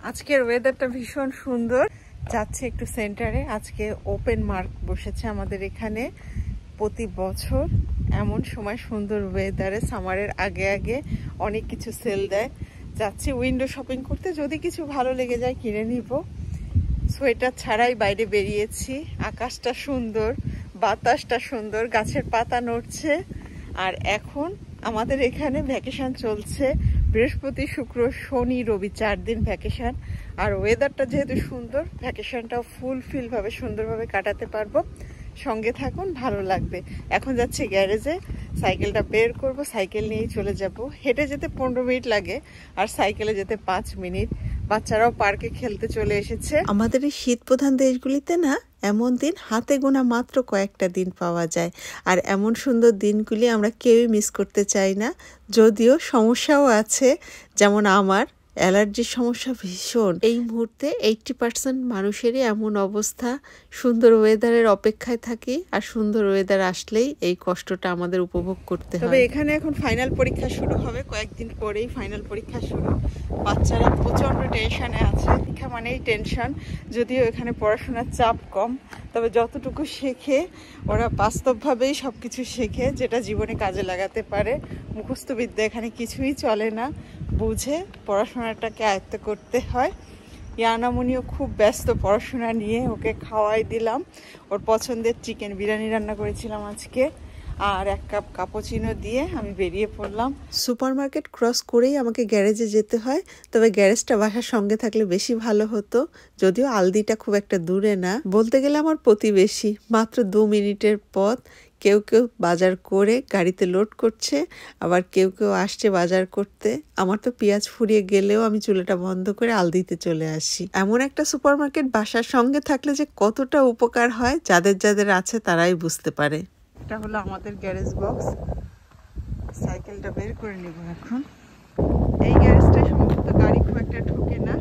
আজকের ওয়েদারটা ভীষণ সুন্দর, যাচ্ছে একটু সেন্টারে। আজকে ওপেন মার্ক বসেছে আমাদের এখানে। প্রতি বছর এমন সময় সুন্দর ওয়েদারে সামারের আগে আগে অনেক কিছু সেল দেয়। যাচ্ছি উইন্ডো শপিং করতে, যদি কিছু ভালো লেগে যায় কিনে নিব। সোয়েটার ছাড়াই বাইরে বেরিয়েছি। আকাশটা সুন্দর, বাতাসটা সুন্দর, গাছের পাতা নড়ছে। আর এখন আমাদের এখানে ভ্যাকেশন চলছে, বৃহস্পতি শুক্র শনি রবি 4 দিন ভ্যাকেশন। আর ওয়েদারটা যেহেতু সুন্দর, ভ্যাকেশনটাও ফুলফিলভাবে সুন্দরভাবে কাটাতে পারবো। সঙ্গে থাকুন, ভালো লাগবে। এখন যাচ্ছে গ্যারেজে, সাইকেলটা বের করব, সাইকেল নিয়েই চলে যাব। হেঁটে যেতে 15 মিনিট লাগে আর সাইকেলে যেতে 5 মিনিট। বাচ্চারাও পার্কে খেলতে চলে এসেছে। আমাদের এই শীত প্রধান দেশগুলিতে না এমন দিন হাতে গোনা মাত্র কয়েকটা দিন পাওয়া যায়। আর এমন সুন্দর দিনগুলি আমরা কেউই মিস করতে চাই না। যদিও সমস্যাও আছে, যেমন আমার অ্যালার্জির সমস্যা ভীষণ। এই মুহূর্তে 80% মানুষেরই এমন অবস্থা। সুন্দর ওয়েদারের অপেক্ষায় থাকি, আর সুন্দর ওয়েদার আসলেই এই কষ্টটা আমাদের উপভোগ করতে হয়। তবে এখানে এখন ফাইনাল পরীক্ষা শুরু হবে, কয়েকদিন পরেই ফাইনাল পরীক্ষা শুরু। বাচ্চারা প্রচন্ড টেনশনে আছে। পরীক্ষা মানেই টেনশন। যদিও এখানে পড়াশোনার চাপ কম, তবে যতটুকু শেখে ওরা বাস্তবভাবেই সবকিছু শেখে, যেটা জীবনে কাজে লাগাতে পারে। মুখস্থ বিদ্যা এখানে কিছুই চলে না, বুঝে পড়াশোনাটাকে আয়ত্ত করতে হয়। ইয়ানামনিও খুব ব্যস্ত পড়াশোনা নিয়ে, ওকে খাওয়াই দিলাম। ওর পছন্দের চিকেন বিরিয়ানি রান্না করেছিলাম আজকে, আর 1 কাপ কাপুচিনো দিয়ে আমি বেরিয়ে পড়লাম। সুপারমার্কেট ক্রস করেই আমাকে গ্যারেজে যেতে হয়, তবে গ্যারেজটা বাসার সঙ্গে থাকলে বেশি ভালো হতো। যদিও আলদিটা খুব একটা দূরে না, বলতে গেলে আমার প্রতিবেশী, মাত্র 2 মিনিটের পথ। কেউ কেউ বাজার করে গাড়িতে লোড করছে, আবার কেউ কেউ আসছে বাজার করতে। আমার তো পেঁয়াজ ফুরিয়ে গেলেও আমি চুলাটা বন্ধ করে আলদিতে চলে আসি। এমন একটা সুপারমার্কেট বাসার সঙ্গে থাকলে যে কতটা উপকার হয়, যাদের যাদের আছে তারাই বুঝতে পারে। এটা হলো আমাদের গ্যারেজ বক্স। সাইকেলটা বের করে নেব এখন। এই গ্যারেজটায় সম্ভবত গাড়ি খুব একটা ঢোকে না,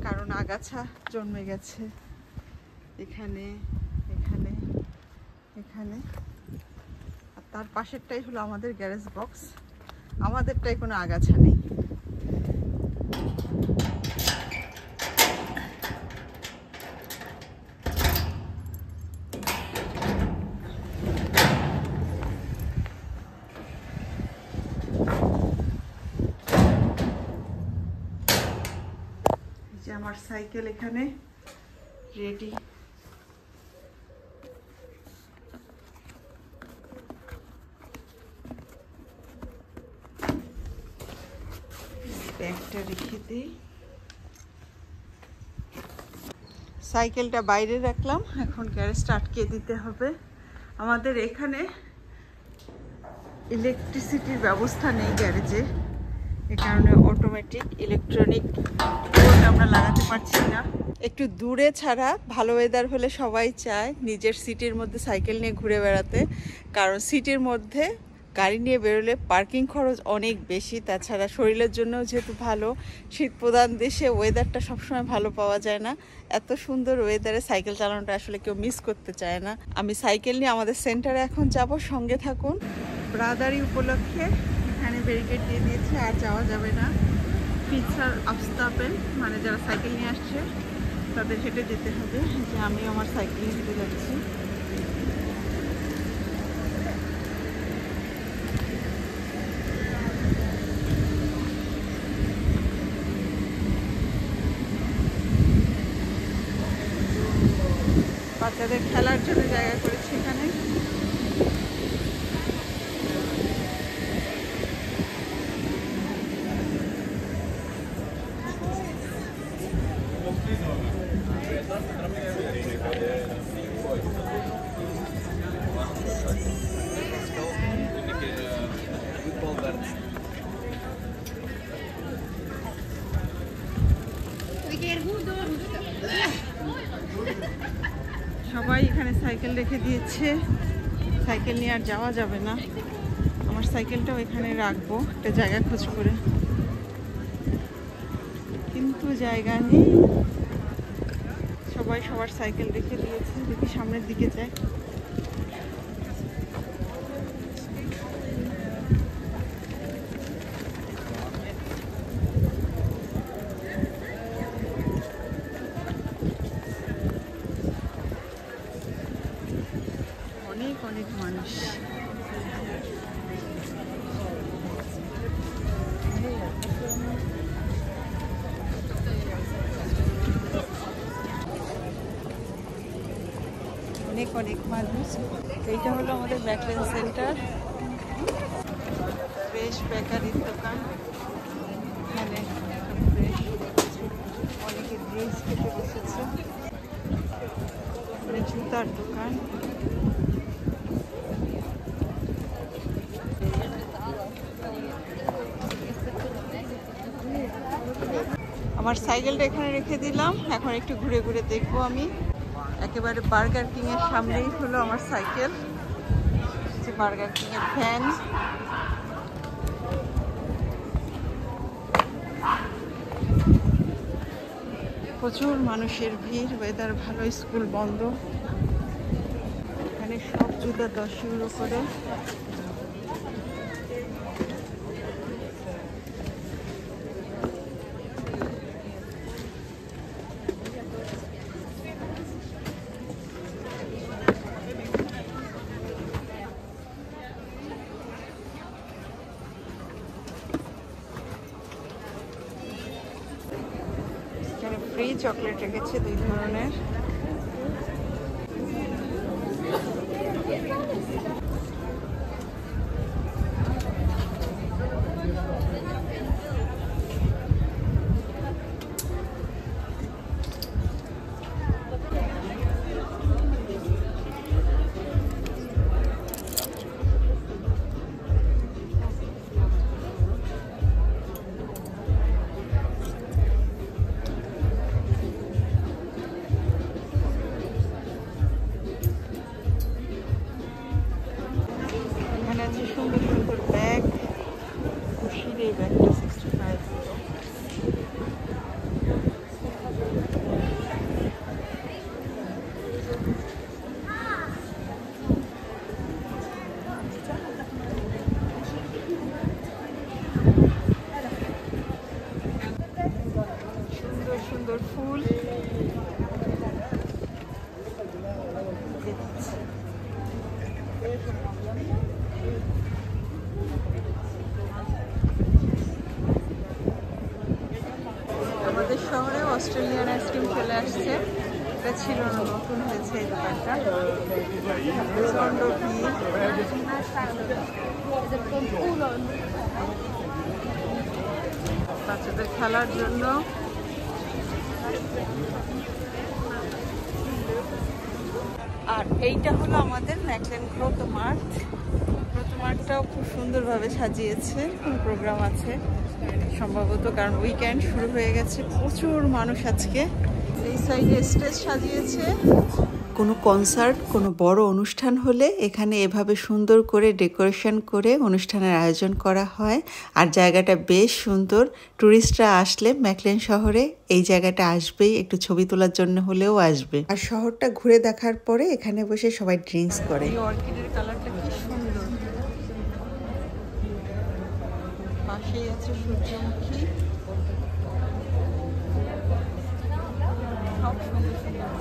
কারণ আগাছা জন্মে গেছে এখানে, এখানে, এখানে। আর তার পাশেরটাই হলো আমাদের গ্যারেজ বক্স। আমাদেরটাই কোনো আগাছা নেই। যে আমার সাইকেল এখানে রেডি। ব্যাগটা রেখে দিই। সাইকেলটা বাইরে রাখলাম, এখন গ্যারেজটা আটকে দিতে হবে। আমাদের এখানে ইলেকট্রিসিটির ব্যবস্থা নেই গ্যারেজে, এ কারণে অটোমেটিক ইলেকট্রনিক বোর্ড আমরা লাগাতে পারছি না। একটু দূরে ছাড়া ভালো ওয়েদার হলে সবাই চায় নিজের সিটির মধ্যে সাইকেল নিয়ে ঘুরে বেড়াতে, কারণ সিটির মধ্যে গাড়ি নিয়ে বেরোলে পার্কিং খরচ অনেক বেশি। তাছাড়া শরীরের জন্য যেহেতু ভালো, শীত প্রধান দেশে ওয়েদারটা সবসময় ভালো পাওয়া যায় না। এত সুন্দর ওয়েদারে সাইকেল চালানোটা আসলে কেউ মিস করতে চায় না। আমি সাইকেল নিয়ে আমাদের সেন্টারে এখন যাব, সঙ্গে থাকুন। ব্রাদারি উপলক্ষে এখানে ব্যারিকেড দিয়ে দিয়েছে, আর যাওয়া যাবে না। ফিচার আপস্তাপেন মানে যারা সাইকেল নিয়ে আসছে তাদের হেঁটে যেতে হবে। যে আমি আমার সাইকেল নিয়ে হেঁটে যাচ্ছি। বাচ্চাদের খেলার জন্য জায়গা করেছি এখানে। সবাই এখানে সাইকেল রেখে দিয়েছে, সাইকেল নিয়ে আর যাওয়া যাবে না। আমার সাইকেলটাও এখানে রাখবো একটা জায়গা খোঁজ করে, কিন্তু জায়গা নেই। সবাই সবার সাইকেল রেখে দিয়েছে। দেখি সামনের দিকে যায়। অনেক মানুষ। অনেক অনেক মানুষ। এইটা হলো আমাদের ম্যাকলেন সেন্টার, ফ্রেশ বেকারির দোকান। এখানে ফ্রেশ অনেকে ড্রিঙ্কস খেতে বসেছে। জুতার দোকান। আমার সাইকেলটা এখানে রেখে দিলাম, এখন একটু ঘুরে ঘুরে দেখবো আমি। একেবারে বার্গার কিং এর সামনেই হলো আমার সাইকেল, যে বার্গার কিং এর ভ্যান। প্রচুর মানুষের ভিড়, ওয়েদার ভালো, স্কুল বন্ধ। এখানে সব জুতা 10 ইউরো করে। ফ্রি চকলেট রেখেছে 2 ধরনের। সুন্দর সুন্দর ব্যাগ। খুশির এই ব্যাগটা 65 ইউরো। সুন্দর সুন্দর ফুল। আমাদের শহরে অস্ট্রেলিয়ান আইসক্রিম চলে আসছে, এটা ছিল না, নতুন হয়েছে এই দোকানটা। প্রচন্ড ভিড়। বাচ্চাদের খেলার জন্য। আর এইটা হলো আমাদের ম্যাকলেন গ্রোথ মার্ট। গ্রোথ মার্টটাও খুব সুন্দরভাবে সাজিয়েছে, কোন প্রোগ্রাম আছে সম্ভবত, কারণ উইকেন্ড শুরু হয়ে গেছে। প্রচুর মানুষ আজকে। এই সাইডে স্টেজ সাজিয়েছে। কোনো কনসার্ট, কোনো বড় অনুষ্ঠান হলে এখানে এভাবে সুন্দর করে ডেকোরেশন করে অনুষ্ঠানের আয়োজন করা হয়। আর জায়গাটা বেশ সুন্দর। ট্যুরিস্টরা আসলে ম্যাকলেন শহরে এই জায়গাটা আসবেই, একটু ছবি তোলার জন্য হলেও আসবে। আর শহরটা ঘুরে দেখার পরে এখানে বসে সবাই ড্রিঙ্কস করে। এই অর্কিডের কালারটা কি সুন্দর। পাশেই আছে সূর্যমুখী। সব সুন্দর সুন্দর।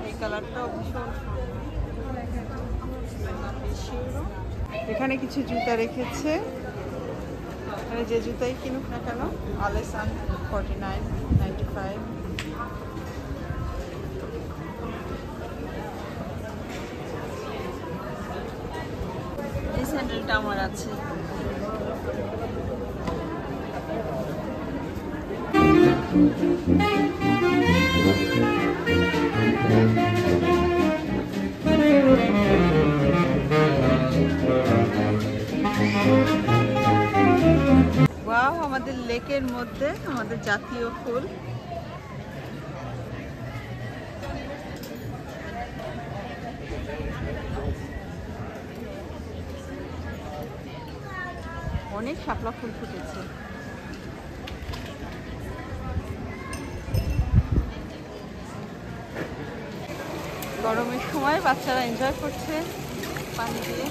এই কালারটাও ভীষণ সুন্দর। এখানে কিছু জুতা রেখেছে, এখানে যে জুতাই কিনুক না কেন আলেসান 49.95। এই স্যান্ডেলটা আমার আছে। ওয়াও, আমাদের লেকের মধ্যে আমাদের জাতীয় ফুল। অনেক শাপলা ফুল ফুটেছে। গরমের সময় বাচ্চারা এনজয় করছে পানি দিয়ে।